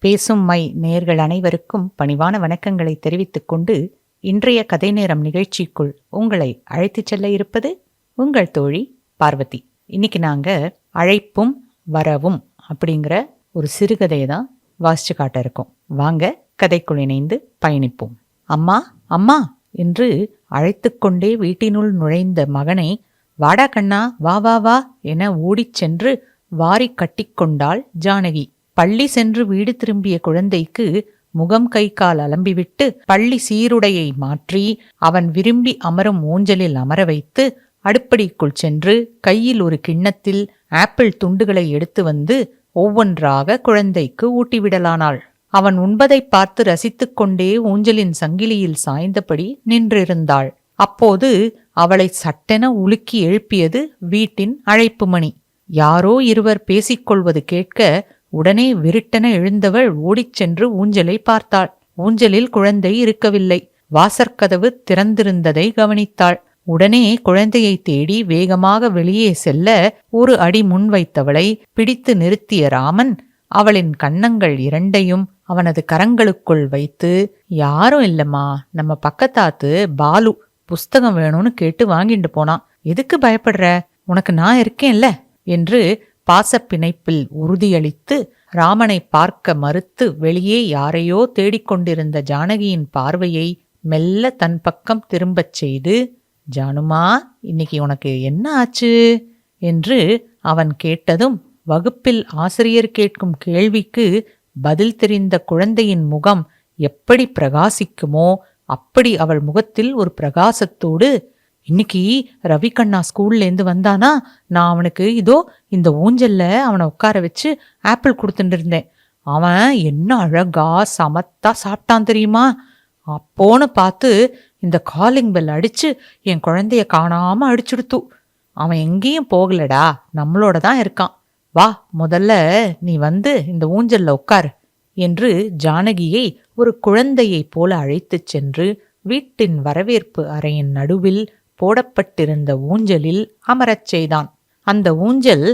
பேசும் மை நேயர்கள் அனைவருக்கும் பணிவான வணக்கங்களை தெரிவித்துக் கொண்டு இன்றைய கதை நேரம் நிகழ்ச்சிக்குள் உங்களை அழைத்துச் செல்ல இருப்பது உங்கள் தோழி பார்வதி. இன்னைக்கு நாங்க அழைப்பும் வரவும் அப்படிங்கிற ஒரு சிறுகதையை தான் வாசிச்சு காட்ட இருக்கோம். வாங்க கதைக்குள் இணைந்து பயணிப்போம். அம்மா அம்மா என்று அழைத்து கொண்டே வீட்டினுள் நுழைந்த மகனை வாடா கண்ணா வா வா வா என ஓடிச் சென்று வாரி கட்டிக்கொண்டாள் ஜானகி. பள்ளி சென்று வீடு திரும்பிய குழந்தைக்கு முகம் கை கால் அலம்பிவிட்டு பள்ளி சீருடையை மாற்றி அவன் விரும்பி அமரும் ஊஞ்சலில் அமர வைத்து அடுப்படிக்குள் சென்று கையில் ஒரு கிண்ணத்தில் ஆப்பிள் துண்டுகளை எடுத்து வந்து ஒவ்வொன்றாக குழந்தைக்கு ஊட்டிவிடலானாள். அவன் உண்பதை பார்த்து ரசித்துக் கொண்டே ஊஞ்சலின் சங்கிலியில் சாய்ந்தபடி நின்றிருந்தாள். அப்போது அவளை சட்டென உலுக்கி எழுப்பியது வீட்டின் அழைப்பு மணி. யாரோ இருவர் பேசிக்கொள்வது கேட்க உடனே விருட்டென எழுந்தவள் ஓடிச் சென்று ஊஞ்சலை பார்த்தாள். ஊஞ்சலில் குழந்தை இருக்கவில்லை. வாசற்கதவு திறந்திருந்ததை கவனித்தாள். உடனே குழந்தையை தேடி வேகமாக வெளியே செல்ல ஒரு அடி முன் வைத்தவளை பிடித்து நிறுத்திய ராமன் அவளின் கன்னங்கள் இரண்டையும் அவனது கரங்களுக்குள் வைத்து, யாரும் இல்லம்மா, நம்ம பக்கத்தாத்து பாலு புஸ்தகம் வேணும்னு கேட்டு வாங்கிட்டு போனான். எதுக்கு பயப்படுற? உனக்கு நான் இருக்கேன்ல என்று பாசப்பிணைப்பில் உறுதியளித்து ராமனை பார்க்க மறுத்து வெளியே யாரையோ தேடிக்கொண்டிருந்த ஜானகியின் பார்வையை மெல்ல தன் பக்கம் திரும்பச் செய்து, ஜானுமா, இன்னைக்கு உனக்கு என்ன ஆச்சு என்று அவன் கேட்டதும் வகுப்பில் ஆசிரியர் கேட்கும் கேள்விக்கு பதில் தெரிந்த குழந்தையின் முகம் எப்படி பிரகாசிக்குமோ அப்படி அவள் முகத்தில் ஒரு பிரகாசத்தோடு, இன்னைக்கு ரவிகண்ணா ஸ்கூல்லேருந்து வந்தானா, நான் அவனுக்கு இதோ இந்த ஊஞ்சல்ல அவனை உட்கார வச்சு ஆப்பிள் கொடுத்துட்டு இருந்தேன். அவன் என்ன அழகா சமத்தா சாப்பிட்டான் தெரியுமா? அப்போன்னு பார்த்து இந்த காலிங் பெல் அடிச்சு என் குழந்தைய காணாம அடிச்சுடுத்து. அவன் எங்கேயும் போகலடா, நம்மளோட தான் இருக்கான். வா, முதல்ல நீ வந்து இந்த ஊஞ்சல்ல உட்காரு என்று ஜானகியை ஒரு குழந்தையைப் போல அழைத்துச் சென்று வீட்டின் வரவேற்பு அறையின் நடுவில் போடப்பட்டிருந்த ஊஞ்சலில் அமரச் செய்தான். அந்த ஊஞ்சல்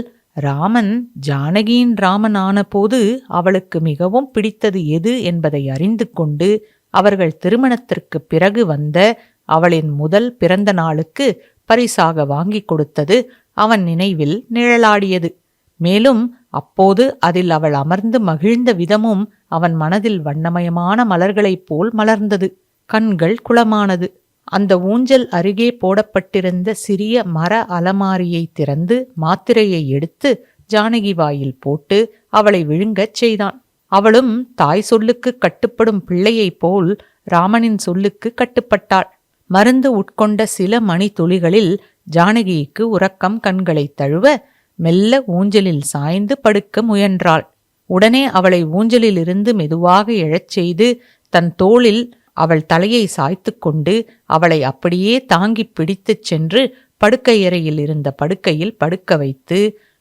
ராமன் ஜானகியின் ராமன் ஆன போது அவளுக்கு மிகவும் பிடித்தது எது என்பதை அறிந்து கொண்டு அவர்கள் திருமணத்திற்கு பிறகு வந்த அவளின் முதல் பிறந்த நாளுக்கு பரிசாக வாங்கி கொடுத்தது அவன் நினைவில் நிழலாடியது. மேலும் அப்போது அதில் அவள் அமர்ந்து மகிழ்ந்த விதமும் அவன் மனதில் வண்ணமயமான மலர்களைப் போல் மலர்ந்தது. கண்கள் குளமானது. அந்த ஊஞ்சல் அருகே போடப்பட்டிருந்த சிறிய மர அலமாரியை திறந்து மாத்திரையை எடுத்து ஜானகி வாயில் போட்டு அவளை விழுங்கச் செய்தான். அவளும் தாய் சொல்லுக்கு கட்டுப்படும் பிள்ளையைப் போல் ராமனின் சொல்லுக்கு கட்டுப்பட்டாள். மருந்து உட்கொண்ட சில மணி துளிகளில் ஜானகிக்கு உறக்கம் கண்களை தழுவ மெல்ல ஊஞ்சலில் சாய்ந்து படுக்க முயன்றாள். உடனே அவளை ஊஞ்சலில் இருந்து மெதுவாக எழச் செய்து தன் தோளில் அவள் தலையை சாய்த்து கொண்டு அவளை அப்படியே தாங்கி பிடித்துச் சென்று படுக்கையறையில் இருந்த படுக்கையில் படுக்க வைத்து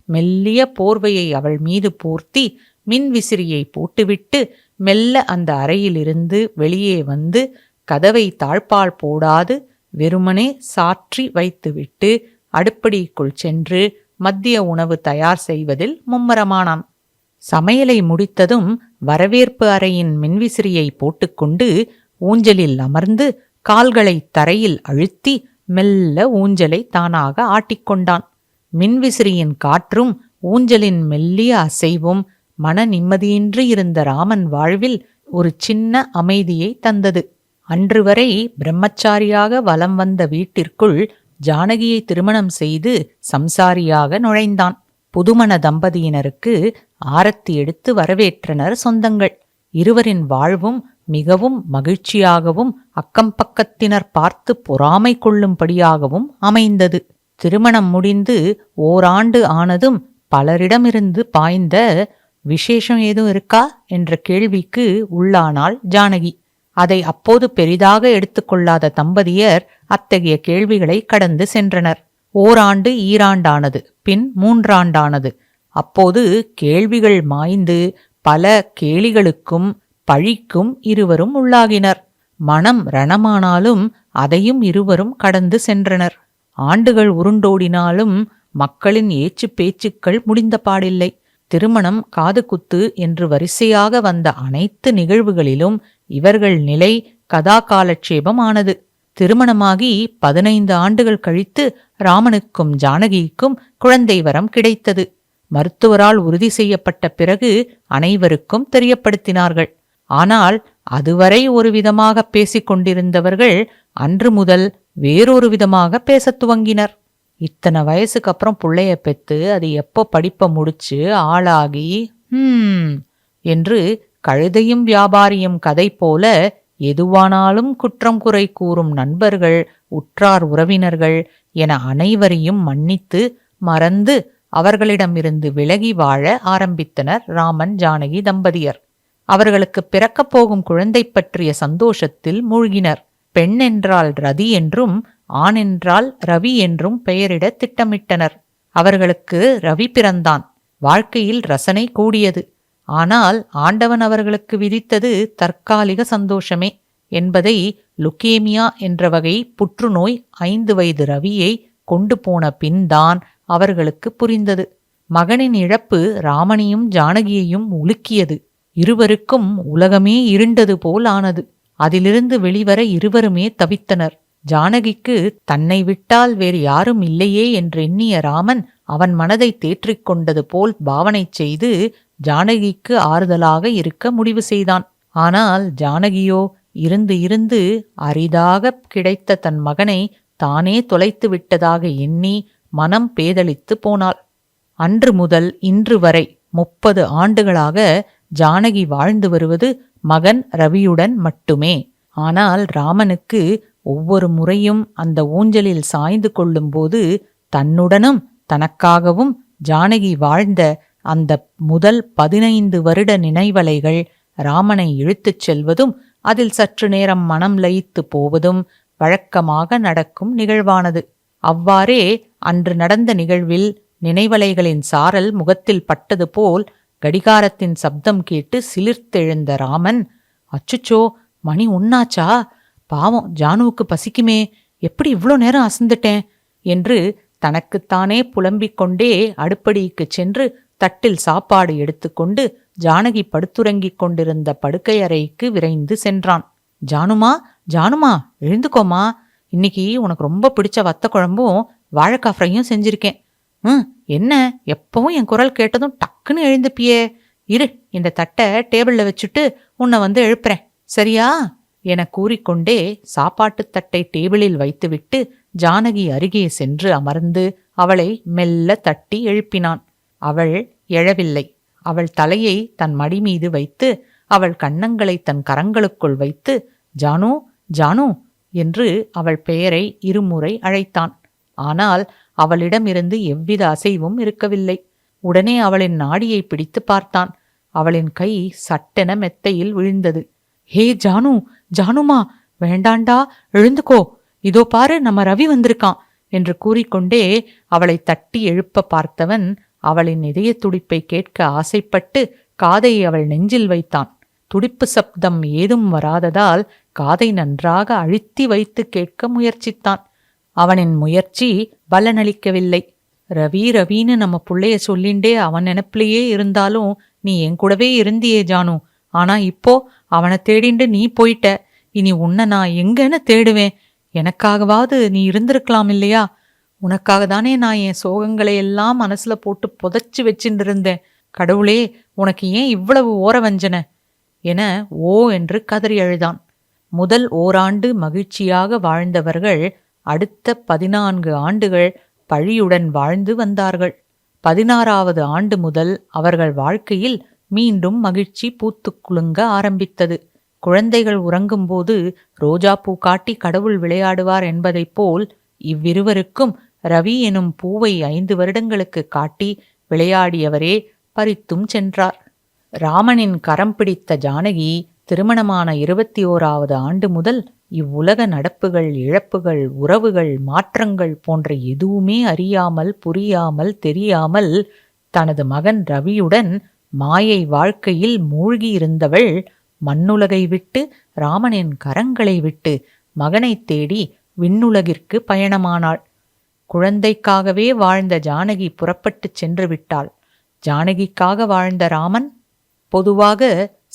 மெல்லிய போர்வையை அவள் மீது போர்த்தி மின்விசிறியை போட்டுவிட்டு மெல்ல அந்த அறையிலிருந்து வெளியே வந்து கதவை தாழ்பால் போடாது வெறுமனே சாற்றி வைத்துவிட்டு அடுப்படிக்குள் சென்று மதிய உணவு தயார் செய்வதில் மும்மரமானான். சமையலை முடித்ததும் வரவேற்பு அறையின் மின்விசிறியை போட்டுக்கொண்டு ஊஞ்சலில் அமர்ந்து கால்களை தரையில் அழுத்தி மெல்ல ஊஞ்சலை தானாக ஆட்டிக்கொண்டான். மின்விசிறியின் காற்றும் ஊஞ்சலின் மெல்லிய அசைவும் மன நிம்மதியின்றி இருந்த ராமன் வாழ்வில் ஒரு சின்ன அமைதியை தந்தது. அன்று வரை பிரம்மச்சாரியாக வலம் வந்த வீட்டிற்குள் ஜானகியை திருமணம் செய்து சம்சாரியாக நுழைந்தான். புதுமண தம்பதியினருக்கு ஆரத்தி எடுத்து வரவேற்றனர் சொந்தங்கள். இருவரின் வாழ்வும் மிகவும் மகிழ்ச்சியாகவும் அக்கம்பக்கத்தினர் பார்த்து பொறாமை கொள்ளும்படியாகவும் அமைந்தது. திருமணம் முடிந்து ஓராண்டு ஆனதும் பலரிடமிருந்து பாய்ந்த விசேஷம் ஏதும் இருக்கா என்ற கேள்விக்கு உள்ளானாள் ஜானகி. அதை அப்போது பெரிதாக எடுத்துக்கொள்ளாத தம்பதியர் அத்தகைய கேள்விகளை கடந்து சென்றனர். ஓராண்டு ஈராண்டானது, பின் 3 ஆண்டானது. அப்போது கேள்விகள் மாய்ந்து பல கேலிகளுக்கும் பழிக்கும் இருவரும் உள்ளாகினர். மனம் ரணமானாலும் அதையும் இருவரும் கடந்து சென்றனர். ஆண்டுகள் உருண்டோடினாலும் மக்களின் ஏச்சு பேச்சுக்கள் முடிந்த பாடில்லை. திருமணம், காது குத்து என்று வரிசையாக வந்த அனைத்து நிகழ்வுகளிலும் இவர்கள் நிலை கதா காலட்சேபம் ஆனது. திருமணமாகி 15 ஆண்டுகள் கழித்து ராமனுக்கும் ஜானகிக்கும் குழந்தை வரம் கிடைத்தது. மருத்துவரால் உறுதி செய்யப்பட்ட பிறகு அனைவருக்கும் தெரியப்படுத்தினார்கள். ஆனால் அதுவரை ஒரு விதமாக பேசிக் கொண்டிருந்தவர்கள் அன்று முதல் வேறொரு விதமாக பேசத் துவங்கினர். இத்தனை வயசுக்கு அப்புறம் புள்ளைய பெத்து அது எப்போ படிப்பை முடிச்சு ஆளாகி என்று கழுதையும் வியாபாரியும் கதை போல எதுவானாலும் குற்றம் குறை கூறும் நண்பர்கள், உற்றார் உறவினர்கள் என அனைவரையும் மன்னித்து மறந்து அவர்களிடமிருந்து விலகி வாழ ஆரம்பித்தனர் ராமன் ஜானகி தம்பதியர். அவர்களுக்கு பிறக்கப் போகும் குழந்தை பற்றிய சந்தோஷத்தில் மூழ்கினர். பெண் என்றால் ரதி என்றும் ஆண் என்றால் ரவி என்றும் பெயரிட திட்டமிட்டனர். அவர்களுக்கு ரவி பிறந்தான். வாழ்க்கையில் ரசனை கூடியது. ஆனால் ஆண்டவன் அவர்களுக்கு விதித்தது தற்காலிக சந்தோஷமே என்பதை லுக்கேமியா என்ற வகை புற்றுநோய் 5 வயது ரவியை கொண்டு போன பின்தான் அவர்களுக்கு புரிந்தது. மகனின் இழப்பு ராமனையும் ஜானகியையும் உலுக்கியது. இருவருக்கும் உலகமே இருண்டது போல் ஆனது. அதிலிருந்து வெளிவர இருவருமே தவித்தனர். ஜானகிக்கு தன்னை விட்டால் வேறு யாரும் இல்லையே என்றெண்ணிய ராமன் அவன் மனதை தேற்றிக் கொண்டது போல் பாவனை செய்து ஜானகிக்கு ஆறுதலாக இருக்க முடிவு செய்தான். ஆனால் ஜானகியோ இருந்து இருந்து அரிதாக கிடைத்த தன் மகனை தானே தொலைத்து விட்டதாக எண்ணி மனம் பேதலித்து போனாள். அன்று முதல் இன்று வரை 30 ஆண்டுகளாக ஜானகி வாழ்ந்து வருவது மகன் ரவியுடன் மட்டுமே. ஆனால் ராமனுக்கு ஒவ்வொரு முறையும் அந்த ஊஞ்சலில் சாய்ந்து கொள்ளும்போது தன்னுடனும் தனக்காகவும் ஜானகி வாழ்ந்த அந்த முதல் 15 வருட நினைவலைகள் ராமனை இழுத்துச் செல்வதும் அதில் சற்று நேரம் மனம் லயித்து போவதும் வழக்கமாக நடக்கும் நிகழ்வானது. அவ்வாறே அன்று நடந்த நிகழ்வில் நினைவலைகளின் சாரல் முகத்தில் பட்டது போல் கடிகாரத்தின் சப்தம் கேட்டு சிலிர்த்தெழுந்த ராமன், அச்சுச்சோ, மணி 1 பாவம், ஜானுவுக்கு பசிக்குமே, எப்படி இவ்வளோ நேரம் அசந்துட்டேன் என்று தனக்குத்தானே புலம்பிக் கொண்டே அடுப்படிக்கு சென்று தட்டில் சாப்பாடு எடுத்துக்கொண்டு ஜானகி படுத்துறங்கிக் கொண்டிருந்த படுக்கை அறைக்கு விரைந்து சென்றான். ஜானுமா, ஜானுமா, எழுந்துக்கோமா, இன்னைக்கு உனக்கு ரொம்ப பிடிச்ச வத்த குழம்பும் வாழைக்காய் ஃப்ரையும் செஞ்சிருக்கேன். என்ன, எப்பவும் என் குரல் கேட்டதும் டக்குன்னு எழுந்துப்பியே. இரு, இந்த தட்டை டேபிள்ல வச்சுட்டு உன்னை வந்து எழுப்புறேன், சரியா என கூறிக்கொண்டே சாப்பாட்டுத் தட்டை டேபிளில் வைத்துவிட்டு ஜானகி அருகே சென்று அமர்ந்து அவளை மெல்ல தட்டி எழுப்பினான். அவள் எழவில்லை. அவள் தலையை தன் மடி மீது வைத்து அவள் கன்னங்களை தன் கரங்களுக்குள் வைத்து ஜானு, ஜானு என்று அவள் பெயரை இருமுறை அழைத்தான். ஆனால் அவளிடமிருந்து எவ்வித அசைவும் இருக்கவில்லை. உடனே அவளின் நாடியை பிடித்து பார்த்தான். அவளின் கை சட்டென மெத்தையில் விழுந்தது. ஹே ஜானு, ஜானுமா, வேண்டாண்டா, எழுந்துக்கோ, இதோ பாரு, நம்ம ரவி வந்திருக்கான் என்று கூறிக்கொண்டே அவளை தட்டி எழுப்ப பார்த்தவன் அவளின் இதய துடிப்பை கேட்க ஆசைப்பட்டு காதை அவள் நெஞ்சில் வைத்தான். துடிப்பு சப்தம் ஏதும் வராததால் காதை நன்றாக அழுத்தி வைத்து கேட்க முயற்சித்தான். அவனின் முயற்சி பலனளிக்கவில்லை. ரவி ரவின்னு நம்ம புள்ளைய சொல்லிண்டே அவன் நினைப்பிலேயே இருந்தாலும் நீ என் கூடவே இருந்தியே ஜானு. ஆனா இப்போ அவனை தேடிண்டு நீ போயிட்ட. இனி உன்னை நான் எங்கன்னு தேடுவேன்? எனக்காகவாவது நீ இருந்திருக்கலாம் இல்லையா? உனக்காக தானே நான் என் சோகங்களை எல்லாம் மனசுல போட்டு புதைச்சு வச்சுட்டு இருந்தேன். கடவுளே, உனக்கு ஏன் இவ்வளவு ஓரவஞ்சன என ஓ என்று கதறி அழுதான். முதல் ஓராண்டு மகிழ்ச்சியாக வாழ்ந்தவர்கள் அடுத்த 14 ஆண்டுகள் பழியுடன் வாழ்ந்து வந்தார்கள். 16வது ஆண்டு முதல் அவர்கள் வாழ்க்கையில் மீண்டும் மகிழ்ச்சி பூத்து குலுங்க ஆரம்பித்தது. குழந்தைகள் உறங்கும்போது ரோஜா பூ காட்டி கடவுள் விளையாடுவார் என்பதைப் போல் இவ்விருவருக்கும் ரவி எனும் பூவை 5 வருடங்களுக்கு காட்டி விளையாடியவரே பறித்தும் சென்றார். ராமனின் கரம் பிடித்த ஜானகி திருமணமான 21வது ஆண்டு முதல் இவ்வுலக நடப்புகள், இழப்புகள், உறவுகள், மாற்றங்கள் போன்ற எதுவுமே அறியாமல், புரியாமல், தெரியாமல் தனது மகன் ரவியுடன் மாயை வாழ்க்கையில் மூழ்கியிருந்தவள் மண்ணுலகை விட்டு, ராமனின் கரங்களை விட்டு மகனை தேடி விண்ணுலகிற்கு பயணமானாள். குழந்தைக்காகவே வாழ்ந்த ஜானகி புறப்பட்டுச் சென்று விட்டாள். ஜானகிக்காக வாழ்ந்த ராமன் பொதுவாக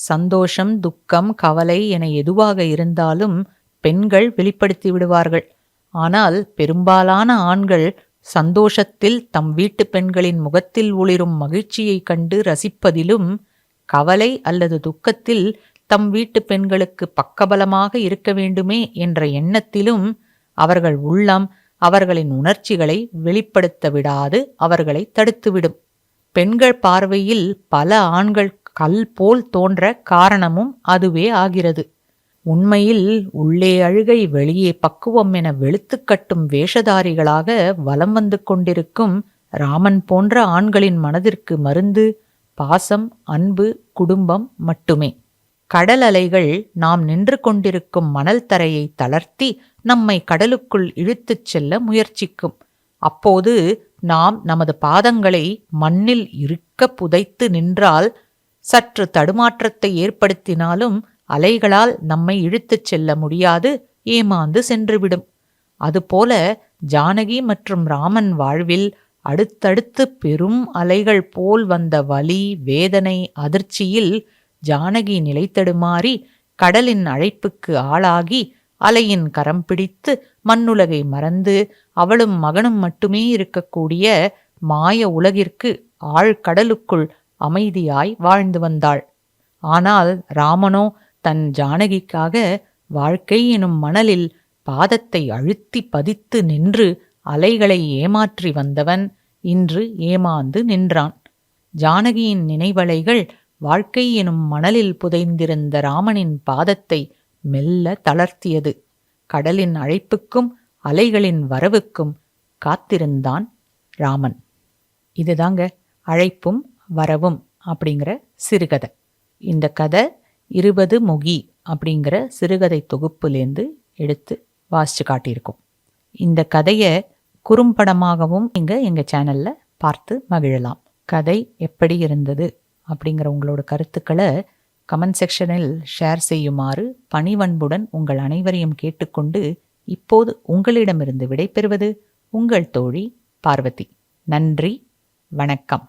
சந்தோஷம், துக்கம், கவலை என எதுவாக இருந்தாலும் பெண்கள் வெளிப்படுத்தி விடுவார்கள். ஆனால் பெரும்பாலான ஆண்கள் சந்தோஷத்தில் தம் வீட்டு பெண்களின் முகத்தில் ஒளிரும் மகிழ்ச்சியை கண்டு ரசிப்பதிலும், கவலை அல்லது துக்கத்தில் தம் வீட்டு பெண்களுக்கு பக்கபலமாக இருக்க வேண்டுமே என்ற எண்ணத்திலும் அவர்கள் உள்ளம் அவர்களின் உணர்ச்சிகளை வெளிப்படுத்த விடாது அவர்களை தடுத்துவிடும். பெண்கள் பார்வையில் பல ஆண்கள் கல் போல் தோன்ற காரணமும் அதுவே ஆகிறது. உண்மையில் உள்ளே அழுகை வெளியே பக்குவம் என வெளுத்துக்கட்டும் வேஷதாரிகளாக வலம் வந்து கொண்டிருக்கும் ராமன் போன்ற ஆண்களின் மனதிற்கு மருந்து பாசம், அன்பு, குடும்பம் மட்டுமே. கடல் அலைகள் நாம் நின்று கொண்டிருக்கும் மணல் தரையை தளர்த்தி நம்மை கடலுக்குள் இழுத்துச் செல்ல முயற்சிக்கும். அப்போது நாம் நமது பாதங்களை மண்ணில் இறுக்க புதைத்து நின்றால், சற்று தடுமாற்றத்தை ஏற்படுத்தினாலும் அலைகளால் நம்மை இழுத்துச் செல்ல முடியாது, ஏமாந்து சென்றுவிடும். அதுபோல ஜானகி மற்றும் ராமன் வாழ்வில் அடுத்தடுத்து பெரும் அலைகள் போல் வந்த வலி, வேதனை, அதிர்ச்சியில் ஜானகி நிலைத்தடுமாறி கடலின் அழைப்புக்கு ஆளாகி அலையின் கரம் பிடித்து மண்ணுலகை மறந்து அவளும் மகனும் மட்டுமே இருக்கக்கூடிய மாய உலகிற்கு ஆழ்கடலுக்குள் அமைதியாய் வாழ்ந்து வந்தாள். ஆனால் ராமனோ தன் ஜானகிக்காக வாழ்க்கை எனும் மணலில் பாதத்தை அழுத்தி பதித்து நின்று அலைகளை ஏமாற்றி வந்தவன் இன்று ஏமாந்து நின்றான். ஜானகியின் நினைவலைகள் வாழ்க்கை எனும் மணலில் புதைந்திருந்த ராமனின் பாதத்தை மெல்ல தளர்த்தியது. கடலின் அழைப்புக்கும் அலைகளின் வரவுக்கும் காத்திருந்தான் ராமன். இதுதாங்க அழைப்பும் வரவும் அப்படிங்கிற சிறுகதை. இந்த கதை 20 முகி அப்படிங்கிற சிறுகதை தொகுப்புலேருந்து எடுத்து வாசிச்சு காட்டியிருக்கோம். இந்த கதையை குறும்படமாகவும் எங்கள் சேனலில் பார்த்து மகிழலாம். கதை எப்படி இருந்தது அப்படிங்கிற உங்களோட கருத்துக்களை கமெண்ட் செக்ஷனில் ஷேர் செய்யுமாறு பணிவன்புடன் உங்கள் அனைவரையும் கேட்டுக்கொண்டு இப்போது உங்களிடமிருந்து விடைபெறுவது உங்கள் தோழி பார்வதி. நன்றி, வணக்கம்.